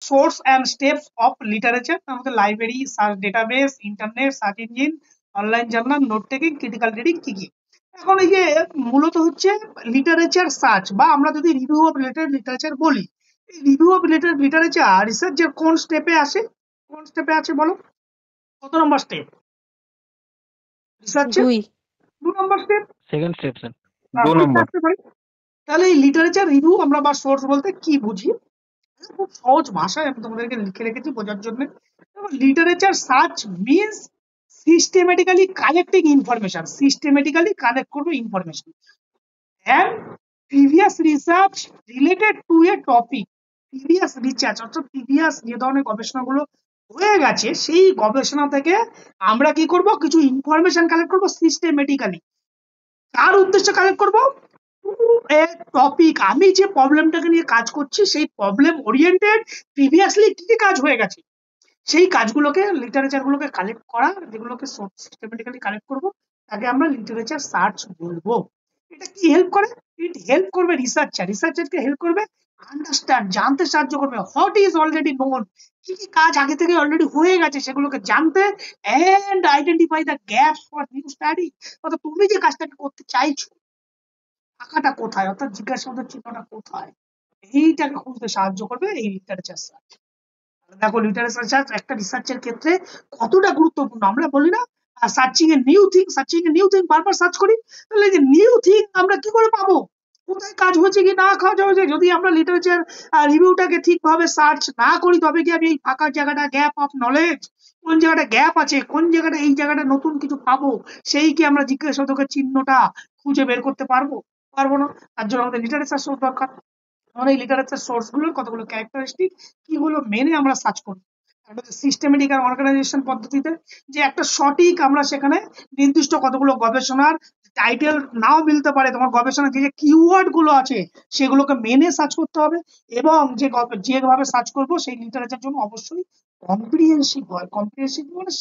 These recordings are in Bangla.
Source and steps of literature, তার মধ্যে library, search database, internet, search engine, online journal, note taking, critical reading, কি কি। এখন এই যে মূলত হচ্ছে লিটারেচার সার্চ, বা আমরা যদি রিভিউ অফ লিটারেচার বলি, এই রিভিউ অফ লিটারেচার রিসার্চ কোন স্টেপে আসে, কোন স্টেপে আছে বলো, কত নম্বর স্টেপ রিসার্চের? 2 2 নম্বর স্টেপ। সেকেন্ড স্টেপ স্যার, খুব 2 নম্বর। থাকতে পারে। তাহলে এই লিটারেচার রিভিউ আমরা বা সোর্স বলতে কি বুঝি, খুব সহজ ভাষায় আমি তোমাদেরকে লিখে রেখেছি বোঝার জন্য। Literature search means systematically collecting information, systematically collect করবো information and previous research related to a topic, previous research অর্থাৎ previous যে ধরনের গবেষণাগুলো হয়ে গেছে সেই গবেষণা থেকে আমরা কি করব, কিছু ইনফরমেশন কালেক্ট করব সিস্টেমেটিক্যালি। কার উদ্দেশ্যে কালেক্ট করব, এ টপিক, আমি যে প্রবলেমটাকে নিয়ে কাজ করছি সেই প্রবলেম ওরিয়েন্টেড প্রিভিয়াসলি কি কি কাজ হয়ে গেছে সেই কাজগুলোকে, লিটারেচারগুলোকে কালেক্ট করা, যেগুলোকে সিস্টেমেটিক্যালি কালেক্ট করব, তাকে আমরা লিটারেচার সার্চ বলবো। এটা কি হেল্প করে, ইট হেল্প করবে রিসার্চারকে হেল্প করবে আন্ডারস্ট্যান্ড, জানতে সাহায্য করবে হোয়াট ইজ অলরেডি নোন, কি কি কাজ আগে থেকে অলরেডি হয়ে গেছে সেগুলোকে জানতে, and identify the gaps for new study, অর্থাৎ তুমি যে কাজটাকে করতে চাইছো ফাঁকাটা কোথায়, অর্থাৎ জিজ্ঞাসাবাদের চিহ্নটা কোথায়, এইটাকে খুঁজতে সাহায্য করবে এই লিটারেচার সার্চ। দেখো লিটারেচার সার্চ একটা রিসার্চের ক্ষেত্রে কতটা গুরুত্বপূর্ণ। আমরা বলি না সার্চিং এ নিউ থিং বারবার সার্চ করি, তাহলে যে নিউ থিং আমরা কি করে পাবো, কোথায় কাজ হয়েছে কি না কাজ হয়েছে, যদি আমরা লিটারেচার রিভিউটাকে ঠিকভাবে সার্চ না করি তবে কি আমি এই ফাঁকা জায়গাটা, গ্যাপ অফ নলেজ, কোন জায়গাটা গ্যাপ আছে, কোন জায়গাটা এই জায়গাটা নতুন কিছু পাবো, সেই কি আমরা জিজ্ঞাসাবাদের চিহ্নটা খুঁজে বের করতে পারবো, পারবো না। তার জন্য আমাদের লিটারেচার সোর্স দরকার। আমরা এই লিটারেচার সোর্স গুলোর কতগুলো ক্যারেক্টারিস্টিক কিগুলো মেনে আমরা সার্চ করবো, সিস্টেমেটিক আর অর্গানাইজেশন পদ্ধতিতে, যে একটা সঠিক আমরা সেখানে নির্দিষ্ট কতগুলো গবেষণার টাইটেল নাও মিলতে পারে, তোমার গবেষণার যে কিওয়ার্ড গুলো আছে সেগুলোকে মেনে সার্চ করতে হবে, এবং যেভাবে সার্চ করবো সেই লিটারেচার জন্য অবশ্যই কম্প্রিহেন্সিভ হয়। কম্প্রিহেন্সিভ মানে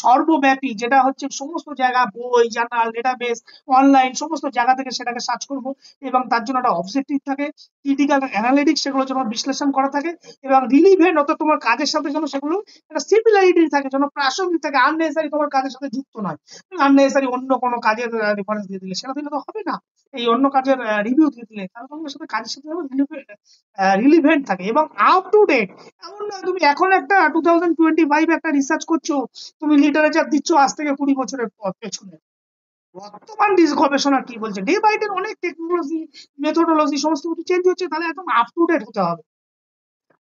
সর্বব্যাপী, যেটা হচ্ছে সমস্ত জায়গা, বই, জার্নাল, ডেটাবেস, অনলাইন সমস্ত জায়গা থেকে সেটাকে সার্চ করবো, এবং তার জন্য একটা অবজেক্টিভ থাকে, ক্রিটিক্যাল অ্যানালিটিক্স সেগুলো যেন বিশ্লেষণ করা থাকে, এবং রিলিভেন্ট অর্থাৎ তোমার কাজের সাথে যেন সেগুলো একটা সিমিলারিটি থাকে, যেন প্রাসঙ্গিক থাকে, আননেসেসারি তোমার কাজের সাথে যুক্ত নয়। আননেসেসারি অন্য কোনো কাজের রেফারেন্স দিয়ে দিলে সেটা দিলে তো হবে না, এই অন্য কাজের রিভিউ দিয়ে দিলে তাহলে তোমার সাথে কাজের সাথে রিলিভেন্ট থাকে এবং আপ টু ডেট। এমন না তুমি এখন একটা 2025 একটা রিসার্চ করছো, তুমি লিটারেচার দিচ্ছ আজ থেকে 20 বছরের পেছনে, বর্তমান গবেষণা কি বলছে, ডে বাই ডে অনেক টেকনোলজি, মেথোডোলজি সমস্ত কিছু চেঞ্জ হচ্ছে, তাহলে একদম আপ টু ডেট হতে হবে।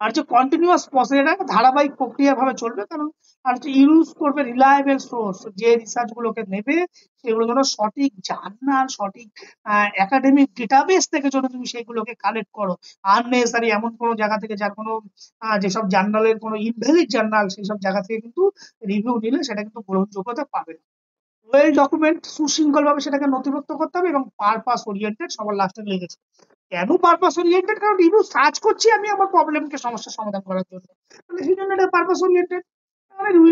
আর যে কন্টিনিউয়াস প্রসেস, এটা ধারাবাহিক প্রক্রিয়া ভাবে চলবে, কারণ আর হচ্ছে ইউজ করবে রিলায়েবল সোর্স, যে রিসার্চ গুলোকে নেবে সেগুলো যেন সঠিক জার্নাল, সঠিক একাডেমিক ডেটাবেস থেকে যদি তুমি সেগুলোকে কালেক্ট করো, আননেসারি এমন কোনো জায়গা থেকে যার কোনো যেসব জার্নালের কোনো ইনভ্যালিড জার্নাল সেই সব জায়গা থেকে কিন্তু রিভিউ নিলে সেটা কিন্তু গ্রহণযোগ্যতা পাবে না। ওয়েল ডকুমেন্ট, সুশৃঙ্খল ভাবে সেটাকে নথিভুক্ত করতে হবে, এবং পারপাস ওরিয়েন্টেড সবার লাস্টে লেগেছে। কেন পারপাস ওরিয়েন্টেড, কারণ রিভিউ সার্চ করছি আমি আমার প্রবলেমকে, সমস্যার সমাধান করার জন্য, তাহলে সেই জন্য এটা পারপাস ওরিয়েন্টেড।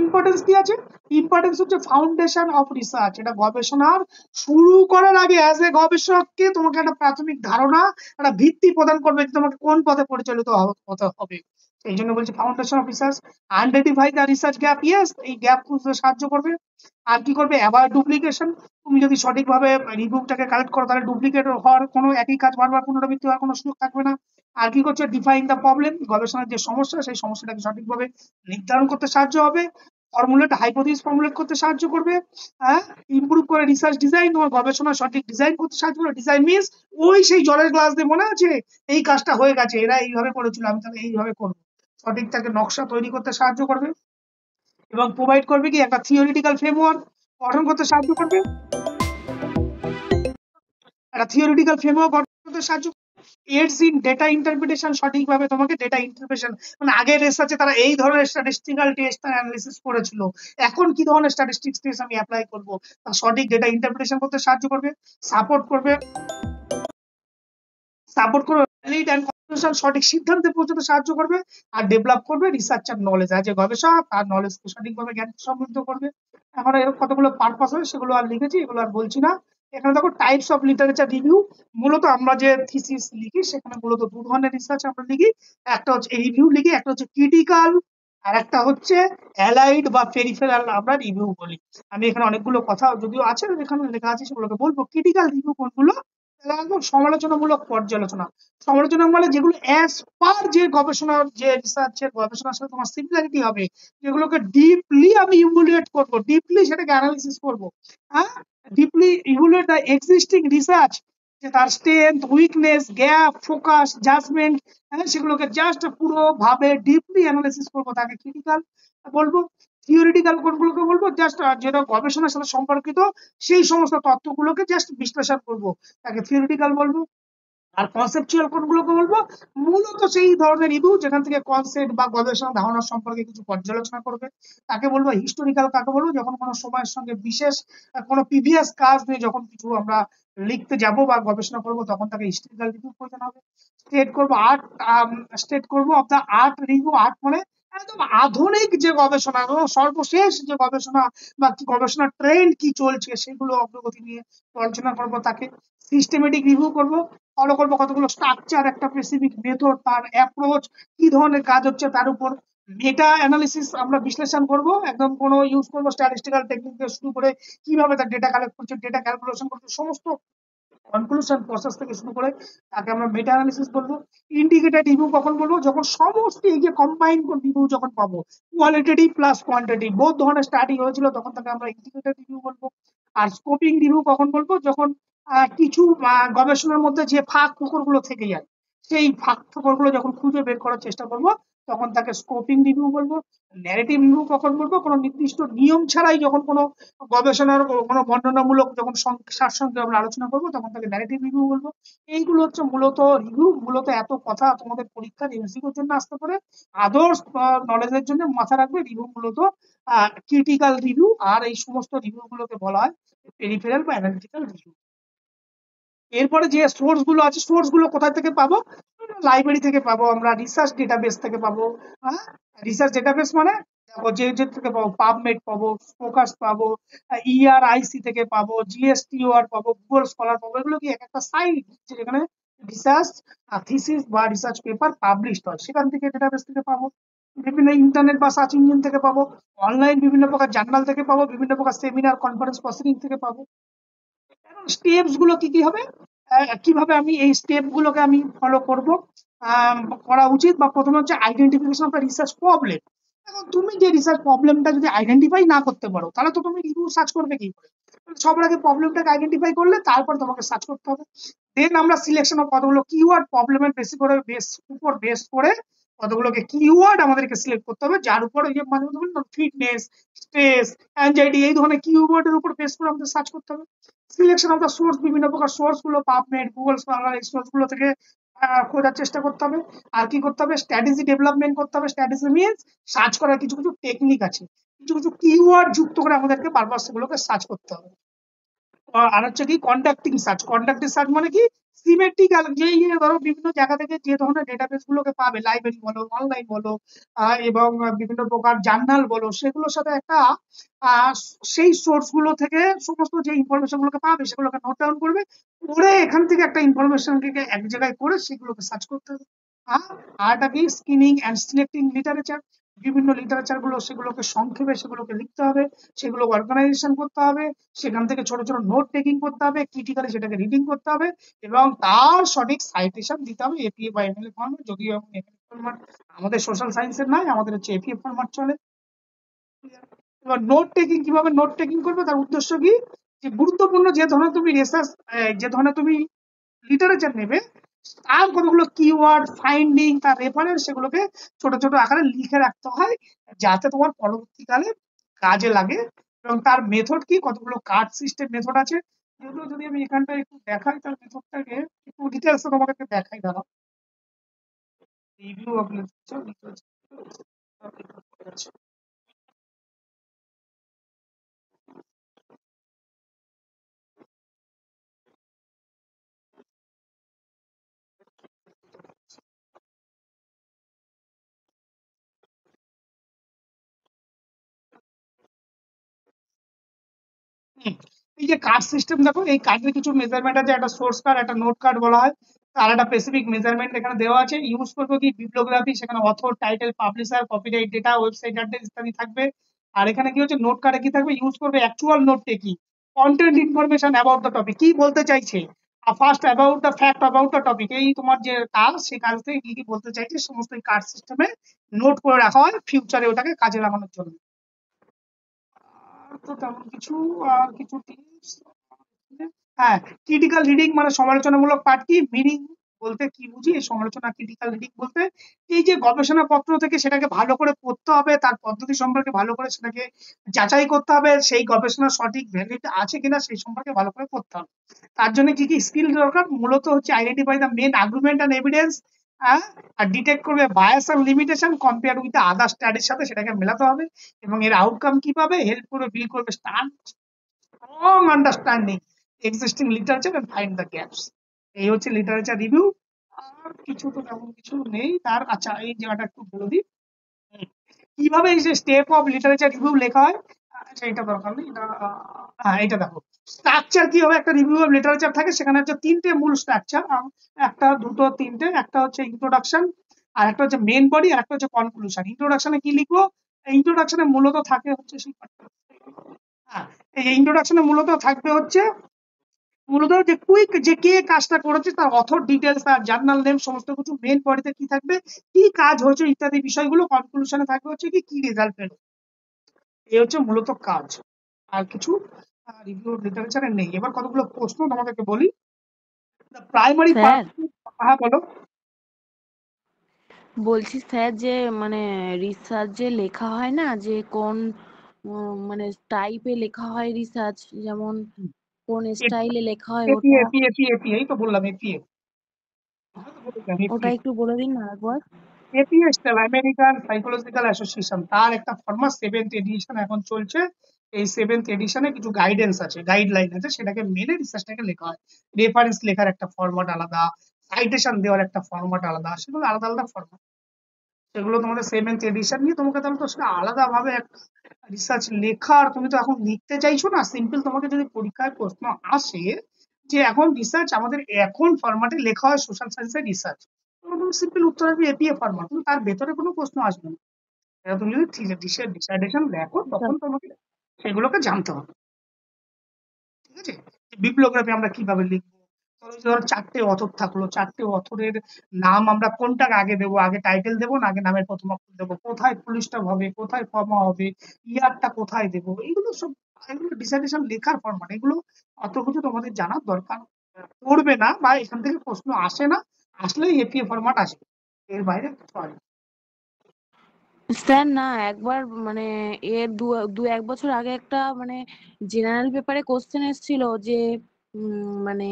ইম্পর্টেন্স কি আছে, ইম্পর্টেন্স হচ্ছে ফাউন্ডেশন অফ রিসার্চ, এটা গবেষণার শুরু করার আগে অ্যাজ এ গবেষককে তোমাকে একটা প্রাথমিক ধারণা, একটা ভিত্তি প্রদান করবে যে তোমাকে কোন পথে পরিচালিত হতে হবে। এই জন্য বলছি foundation of research. Identify the research gap, yes এই গ্যাপ খুঁজতে সাহায্য করবে। আর কি করবে, অ্যাভয়েড ডুপ্লিকেশন, তুমি যদি সঠিকভাবে রিভিউটাকে কালেক্ট করো তাহলে ডুপ্লিকেট হওয়ার কোনো, একই কাজ বারবার পুনরাবৃত্তি হওয়ার কোনো সুযোগ থাকবে না। আর কি করছে, ডিফাইন দ্য প্রবলেম, গবেষণার যে সমস্যা সেই সমস্যাটাকে সঠিকভাবে নির্ধারণ করতে সাহায্য হবে। ফর্মুলেট, হাইপোথিসিস ফর্মুলেট করতে সাহায্য করবে। হ্যাঁ, ইমপ্রুভ করে রিসার্চ ডিজাইন, তোমার গবেষণা সঠিক ডিজাইন করতে সাহায্য করবে। ডিজাইন মিনস ওই সেই জলের গ্লাস দিয়ে মনে আছে এই কাজটা হয়ে গেছে, এরা এইভাবে করেছিল, আমি তাহলে এইভাবে করবো, সঠিক তাকে নকশা তৈরি করতে সাহায্য করবে, এবং প্রোভাইড করবে কি একটা থিওরিটিক্যাল ফ্রেমওয়ার্ক গঠন করতে সাহায্য করবে, একটা থিওরিটিক্যাল ফ্রেমওয়ার্ক গঠন করতে সাহায্য করবে। এইডস ইন ডেটা ইন্টারপ্রিটেশন, সঠিকভাবে তোমাকে ডেটা ইন্টারপ্রিটেশন, মানে আগের রিসার্চে তারা এই ধরনের স্ট্যাটিস্টিক্যাল টেস্ট অ্যানালিসিস করেছিল, এখন কি ধরনের স্ট্যাটিস্টিক্স টেস্ট আমি অ্যাপ্লাই করব, তা সঠিক ডেটা ইন্টারপ্রিটেশন করতে সাহায্য করবে। সাপোর্ট করবে, ভ্যালিড এন্ড কনক্লুশন, সঠিক সিদ্ধান্তে পৌঁছাতে সাহায্য করবে। আর ডেভেলপ করবে রিসার্চার নলেজ, যে গবেষক তার নলেজকে সঠিকভাবে জ্ঞান সমৃদ্ধ করবে। এখন এর কতগুলো পারপাস হয় সেগুলো আর লিখেছি, এগুলো আর বলছি না। এখানে দেখো টাইপস অফ লিটারেচার রিভিউ। মূলত আমরা যে থিসিস লিখি সেখানে মূলত দু ধরনের রিসার্চ আমরা লিখি। একটা হচ্ছে রিভিউ লিখি, একটা হচ্ছে ক্রিটিক্যাল, আর একটা হচ্ছে অ্যালাইড বা পেরিফেরাল আমরা রিভিউ বলি। আমি এখানে অনেকগুলো কথা যদিও আছে যেখানে লেখা আছে সেগুলোকে বলবো। ক্রিটিক্যাল রিভিউ কোনগুলো? তাহলে একদম সমালোচনামূলক পর্যালোচনা। সমালোচনা মানে যেগুলো অ্যাজ পার যে গবেষণার যে রিসার্চের গবেষণার সাথে তোমার সিমিলারিটি হবে, যেগুলোকে ডিপলি আমি ইভ্যালুয়েট করবো, ডিপলি সেটাকে অ্যানালিসিস করবো। হ্যাঁ, deeply evaluate the existing research, যে তার strength, weakness, gap, focus, judgement, হ্যাঁ সেগুলোকে জাস্ট পুরো ভাবে ডিপলি অ্যানালিসিস করবো, তাকে ক্রিটিক্যাল বলবো। থিওরিটিক্যাল কোনগুলোকে বলবো? জাস্ট যেটা গবেষণার সাথে সম্পর্কিত সেই সমস্ত তথ্যগুলোকে জাস্ট বিশ্লেষণ করবো, তাকে থিওরিটিক্যাল বলবো। আর কনসেপচুয়াল কোনগুলোকে বলবো? মূলত সেই ধরনের রিভিউ যেখান থেকে কনসেপ্ট বা গবেষণা ধারণা সম্পর্কে কিছু পর্যালোচনা করবে, তাকে বলবো হিস্টোরিক্যাল। কাকে বলবো? যখন কোনো সময়ের সঙ্গে বিশেষ কোনো প্রিভিয়াস কাজ নিয়ে যখন কিছু আমরা লিখতে যাব বা গবেষণা করব তখন তাকে হিস্টোরিক্যাল রিভিউ প্রয়োজন হবে। স্টেট করবো আর্ট, স্টেট করবো of the art review. Art মানে একদম আধুনিক যে গবেষণা এবং সর্বশেষ যে গবেষণা বা কি গবেষণার ট্রেন্ড কি চলছে সেগুলো অগ্রগতি নিয়ে আলোচনা করবো, তাকে সিস্টেমেটিক রিভিউ করবো। ফলো করবো কতগুলো স্ট্রাকচার, একটা স্পেসিফিক মেথড, তার অ্যাপ্রোচ, কি ধরনের কাজ হচ্ছে তার উপর মেটা অ্যানালিসিস আমরা বিশ্লেষণ করব। একদম কোনো ইউজ করবো স্ট্যাটিস্টিক্যাল টেকনিক থেকে শুরু করে কিভাবে তার ডেটা কালেক্ট করছে, ডেটা ক্যালকুলেশন করছে, সমস্ত কনক্লুশন প্রসেস থেকে শুরু করে তাকে আমরা মেটা অ্যানালিসিস বলবো। ইন্টিগ্রেটেড রিভিউ কখন বলবো? যখন সমস্ত এই যে কম্বাইন রিভিউ যখন পাবো, কোয়ালিটেটিভ প্লাস কোয়ান্টিটি বোধ ধরনের স্টাডি হয়েছিল, তখন তাকে আমরা ইন্টিগ্রেটেড রিভিউ বলবো। আর স্কোপিং রিভিউ কখন বলবো? যখন কিছু গবেষণার মধ্যে যে ফাঁক ফোকর গুলো থেকে যায়, সেই ফাঁক ফোকর গুলো যখন খুঁজে বের করার চেষ্টা করবো, তখন তাকে স্কোপিং রিভিউ বলবো। ন্যারেটিভ রিভিউ কখন বলবো? কোনো নির্দিষ্ট নিয়ম ছাড়াই যখন কোনো গবেষণার কোনো বর্ণনামূলক যখন সারসংক্ষেপে আমরা আলোচনা করবো, তখন তাকে ন্যারেটিভ রিভিউ বলবো। এইগুলো হচ্ছে মূলত রিভিউ। মূলত এত কথা তোমাদের পরীক্ষার এমসিকিউর জন্য আসতে পারে, আদার্স নলেজের জন্য মাথা রাখবে রিভিউ মূলত ক্রিটিক্যাল রিভিউ। আর এই সমস্ত রিভিউ গুলোকে বলা হয় পেরিফেরাল বা অ্যানালিটিক্যাল রিভিউ। এরপরে যে সোর্স গুলো আছে, সোর্স গুলো কোথা থেকে পাবো? লাইব্রেরি থেকে পাবো, আমরা রিসার্চ ডেটাবেস থেকে পাবো। হ্যাঁ, রিসার্চ ডেটাবেস মানে দেখো যে থেকে পাবো, পাবমেড পাবো, ফোকাস পাবো, ইআরআইসি থেকে পাবো, জিএসটিওআর পাবো, গুগল স্কলার পাবো। এগুলো কি এক একটা সাইট যেখানে রিসার্চ থিসিস বা রিসার্চ পেপার পাবলিশড হয়, সেখান থেকে ডেটাবেস থেকে পাবো। বিভিন্ন ইন্টারনেট বা সার্চ ইঞ্জিন থেকে পাবো, অনলাইন বিভিন্ন প্রকার জার্নাল থেকে পাবো, বিভিন্ন প্রকার সেমিনার কনফারেন্স প্রসিডিং থেকে পাবো। স্টেপস গুলো কি কি হবে, কিভাবে আমি এই স্টেপ গুলোকে আমি ফলো করব, করা উচিত? বা প্রথমে হচ্ছে identification of the research problem. এখন তুমি যে রিসার্চ প্রবলেমটা যদি আইডেন্টিফাই না করতে পারো, তাহলে তো তুমি রিভিউ সার্চ করবে কি করে? সবার আগে প্রবলেমটাকে আইডেন্টিফাই করলে তারপর তোমাকে সার্চ করতে হবে। দেন আমরা সিলেকশন অফ কতগুলো কিওয়ার্ড, প্রবলেমের বেশি করে উপর বেস করে কতগুলোকে কিওয়ার্ড আমাদেরকে সিলেক্ট করতে হবে, যার উপর ওই যে মানে ফিটনেস, স্ট্রেস, অ্যাংজাইটি, এই ধরনের কিওয়ার্ডের উপর বেস করে আমাদের সার্চ করতে হবে। সিলেকশন অফ দ্য সোর্স, বিভিন্ন প্রকার সোর্স গুলো, পাবমেড, গুগল স্কলার, এই সোর্স গুলো থেকে খোঁজার চেষ্টা করতে হবে। আর কি করতে হবে? স্ট্র্যাটেজি ডেভেলপমেন্ট করতে হবে। স্ট্র্যাটেজি মিনস সার্চ করার কিছু কিছু টেকনিক আছে, কিছু কিছু কিওয়ার্ড যুক্ত করে আমাদেরকে বারবার সেগুলোকে সার্চ করতে হবে। আর হচ্ছে কি কন্ডাক্টিং সার্চ। কন্ডাক্টিং সার্চ মানে কি? সিমেট্রিক, যে ধরো বিভিন্ন জায়গা থেকে যে ধরনের ডেটাবেস গুলোকে পাবে, লাইব্রেরি বলো, অনলাইন বলো, এবং বিভিন্ন প্রকার জার্নাল বলো, সেগুলোর সাথে একটা আহ, সেই সোর্স গুলো থেকে সমস্ত যে ইনফরমেশন গুলোকে পাবে সেগুলোকে নোট ডাউন করবে, করে এখান থেকে একটা ইনফরমেশন এক জায়গায় করে সেগুলোকে সার্চ করতে হবে। আর এটা কি স্কিমিং অ্যান্ড সিলেক্টিং লিটারেচার। বিভিন্ন লিটারেচার গুলো সেগুলোকে সংক্ষেপে সেগুলোকে লিখতে হবে, সেগুলো অর্গানাইজেশন করতে হবে, সেখান থেকে ছোট ছোট নোট টেকিং করতে হবে, ক্রিটিক্যালি সেটাকে রিডিং করতে হবে, এবং তার সঠিক সাইটেশন দিতে হবে এপিএ বা এমএলএ ফরম্যাট। যদিও এমএলএ ফরম্যাট আমাদের সোশ্যাল সায়েন্সের নয়, আমাদের হচ্ছে এপিএ ফরম্যাট চলে। এবার নোট টেকিং, কিভাবে নোট টেকিং করবে? তার উদ্দেশ্য কি? যে গুরুত্বপূর্ণ যে ধরনের তুমি রিসার্চ, যে ধরনের তুমি লিটারেচার নেবে, তার কতগুলো কিওয়ার্ড, ফাইন্ডিং, তার রেফারেন্স, সেগুলোকে ছোট ছোট আকারে লিখে রাখতে হয়, যাতে তোমার পরবর্তীকালে কাজে লাগে। এবং তার মেথড কি, কতগুলো কার্ড সিস্টেম মেথড আছে। যেগুলো যদি আমি এখানটা একটু দেখাই, তার মেথডটাকে একটু ডিটেলস তোমাকে দেখাই, দাঁড়াও। Review of literature. এই যে কার্ড সিস্টেম দেখো, এই কার্ডের কিছু মেজারমেন্ট আছে, একটা সোর্স কার্ড, একটা নোট কার্ড বলা হয়, আর একটা স্পেসিফিক মেজারমেন্ট এখানে দেওয়া আছে। ইউজ করবো কি বিবলিওগ্রাফি, সেখানে author, title, publisher, copyright data, website address ইত্যাদি থাকবে। আর এখানে কি হচ্ছে, নোট কার্ডে কি থাকবে, ইউজ করবে actual note taking, content information about the topic, কি বলতে চাইছে, first about the fact about the topic, এই তোমার যে কাজ, সেই কাজ থেকে কি কি বলতে চাইছে সমস্ত কার্ড সিস্টেমে নোট করে রাখা হয় ফিউচারে ওটাকে কাজে লাগানোর জন্য। আর তো তেমন কিছু, আর কিছু টিপস, হ্যাঁ, ক্রিটিক্যাল রিডিং মানে সমালোচনামূলক পাঠ। কি মিনিং বলতে কি বুঝি এই সমালোচনা, ক্রিটিক্যাল রিডিং বলতে এই যে গবেষণা পত্র থেকে সেটাকে ভালো করে পড়তে হবে, তার পদ্ধতি সম্পর্কে ভালো করে সেটাকে যাচাই করতে হবে, সেই গবেষণার সঠিক ভ্যালিডিটি আছে কিনা সেই সম্পর্কে ভালো করে পড়তে হবে। তার জন্য কি কি স্কিল দরকার, মূলত হচ্ছে identify the main argument and evidence, আর ডিটেক্ট করবে বায়াস আর লিমিটেশন, কম্পেয়ার উইথ আদার স্টাডির সাথে সেটাকে মেলাতে হবে, এবং এর আউটকাম কি পাবে, হেল্প করবে বিল করবে strong understanding existing literature and find the gaps. এই হচ্ছে লিটারেচার রিভিউ। আর কিছু তো তেমন কিছু নেই তার। আচ্ছা, এই জায়গাটা একটু বলে দিই, কিভাবে এই যে স্টেপ অফ লিটারেচার রিভিউ লেখা হয়। আচ্ছা, এটা দরকার নেই, এটা হ্যাঁ, এটা দেখো স্ট্রাকচার কি হবে, একটা রিভিউ অফ লিটারেচার থাকে, সেখানে হচ্ছে তিনটে মূল স্ট্রাকচার, একটা দুটো তিনটে, একটা হচ্ছে ইন্ট্রোডাকশন, আর একটা হচ্ছে মেন বডি, আর একটা হচ্ছে কনক্লুশন। ইন্ট্রোডাকশনে কি লিখবো, ইন্ট্রোডাকশনে মূলত থাকে হচ্ছে সেই, হ্যাঁ, এই ইন্ট্রোডাকশনে মূলত থাকবে হচ্ছে মূলত যে কুইক, যে কে কাজটা করেছে তার অথর ডিটেলস আর জার্নাল নেম সমস্ত কিছু। মেন বডিতে কি থাকবে, কি কাজ হয়েছে ইত্যাদি বিষয়গুলো। কনক্লুশনে থাকবে হচ্ছে কি কি রেজাল্ট পেল। এই হচ্ছে মূলত কাজ, আর কিছু রিভিউ লিটারেচারে নেই। এবার কতগুলো প্রশ্ন তোমাদেরকে বলি। প্রাইমারি স্যার, হ্যাঁ বলো। বলছি স্যার যে মানে রিসার্চ যে লেখা হয় না, যে কোন মানে টাইপে লেখা হয় রিসার্চ, যেমন কোন স্টাইলে লেখা হয়, এপি ওটা এপি এপি এপি এই তো বললাম, এপিএ, ওটা একটু বলে দিন না একবার। এপিএস আমেরিকান সাইকোলজিক্যাল অ্যাসোসিয়েশন, তার একটা ফরম্যাট 7th এডিশন এখন চলছে। এই 7th এডিশনে কিছু গাইডেন্স আছে, গাইডলাইন আছে, সেটাকে মেনে রিসার্চটাকে লেখা হয়। রেফারেন্স লেখার একটা ফরম্যাট আলাদা, সাইটেশন দেওয়ার একটা ফরম্যাট আলাদা, সেগুলো আলাদা আলাদা ফরম্যাট। সেগুলো তোমাদের 7th এডিশন নিয়ে তোমাকে তাহলে তো সেটা আলাদা ভাবে একটা রিসার্চ লেখার, তুমি তো এখন লিখতে চাইছো না, সিম্পল তোমাকে যদি পরীক্ষায় প্রশ্ন আসে যে এখন রিসার্চ আমাদের এখন ফরম্যাটে লেখা হয় সোশ্যাল সায়েন্সের রিসার্চ, তুমি সিম্পল উত্তর আসবে এপিএ ফরম্যাট, কিন্তু তার ভেতরে কোনো প্রশ্ন আসবে না। এবার তুমি যদি ডিসার্টেশন লেখো আচ্ছা। তখন তোমাকে সেগুলোকে জানতে হবে। ঠিক আছে, বিপ্লবগ্রাফি আমরা কিভাবে লিখবো, ধরো 4টে অথর থাকলো, 4টে অথরের নাম আমরা কোনটাকে আগে দেবো, আগে টাইটেল দেবো না আগে নামের প্রথম অক্ষর দেবো, কোথায় ফুল স্টপ হবে, কোথায় কমা হবে, ইয়ারটা কোথায় দেবো, এগুলো সব, এগুলো ডিসার্টেশন লেখার ফরম্যাট। এগুলো অত কিছু তোমাদের জানার দরকার পড়বে না, বা এখান থেকে প্রশ্ন আসে না, আসলে এপিএ ফরম্যাট আসবে, এর বাইরে কিছু আসবে না। স্যার না, একবার মানে এর দু দু এক বছর আগে একটা মানে জেনারেল পেপারে কোশ্চেন এসেছিল যে মানে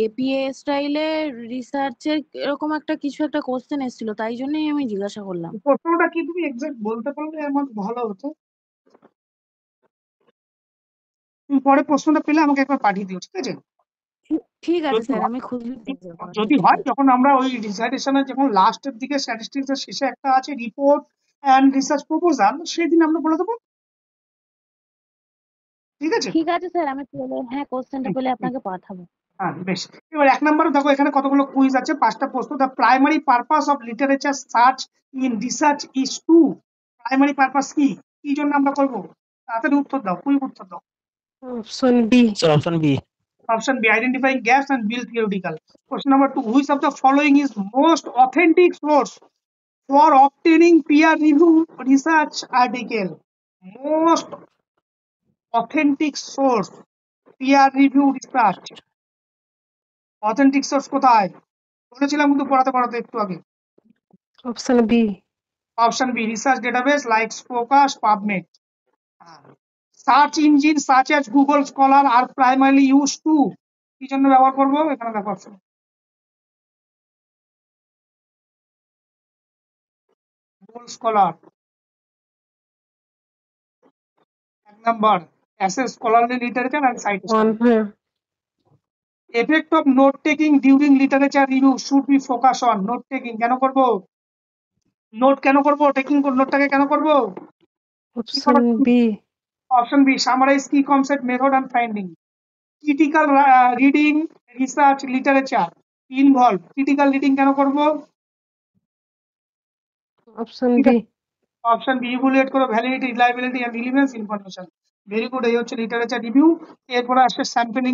এপিএ স্টাইলে রিসার্চের এরকম একটা কিছু একটা কোশ্চেন এসেছিল, তাই জন্যই আমি জিজ্ঞাসা করলাম। প্রশ্নটা কি তুমি এক্সাক্ট বলতে পারলে আমার ভালো হতো। তুমি পরে প্রশ্নটা পেলে আমাকে একবার পাঠিয়ে দিও, ঠিক আছে। ঠিক আছে যদি স্যার, হয়, আমি খুঁজে পেয়ে যাবো, আচ্ছা যদি ঠিক হয় আছে। যখন আমরা ওই ডিসার্টেশনের যখন লাস্টের দিকে স্ট্যাটিস্টিক্স এর শেষে একটা আছে রিপোর্ট এন্ড রিসার্চ প্রপোজাল, সেদিন আমরা বলে দেবো, ঠিক আছে। ঠিক আছে স্যার, আমি পেলে, হ্যাঁ, কোশ্চেনটা হুম, পেলে হুম, আপনাকে পাঠাবো। হ্যাঁ বেশ। এবার 1 নম্বরে দেখো, এখানে কতগুলো কুইজ আছে, 5টা প্রশ্ন। The primary purpose of literature search in research is to, primary purpose কি, কি জন্য আমরা করবো, তাড়াতাড়ি উত্তর দাও, কুইক উত্তর দাও। Option B sir, option B. Option B, identifying gaps and build theoretical. Question number 2, which of the following is most authentic source for obtaining peer review research article? Most authentic source, peer review research. Authentic source কোথায় বলেছিলাম কিন্তু পড়াতে পড়াতে একটু আগে। Option B. Option B, research database like Scopus, PubMed. Search engine such as Google Scholar are primarily used to, কি জন্য ব্যবহার করবো, এখানে দেখো option. Google Scholar 1 number, assess scholarly literature and citation. One, হ্যাঁ। Effect of note taking during literature review should be focus on note taking, কেন করব, নোট কেন করব, টেকিং নোটটাকে কেন করব, কি অপশন করার জন্য? B. Option B summarise key concept method and finding. Critical reading research literature involve. Critical reading কেন করব? Option B. Option B evaluate করো validity reliability and relevance information. Very good, এই হচ্ছে লিটারেচার রিভিউ। এরপরে আসছে স্যাম্পলিং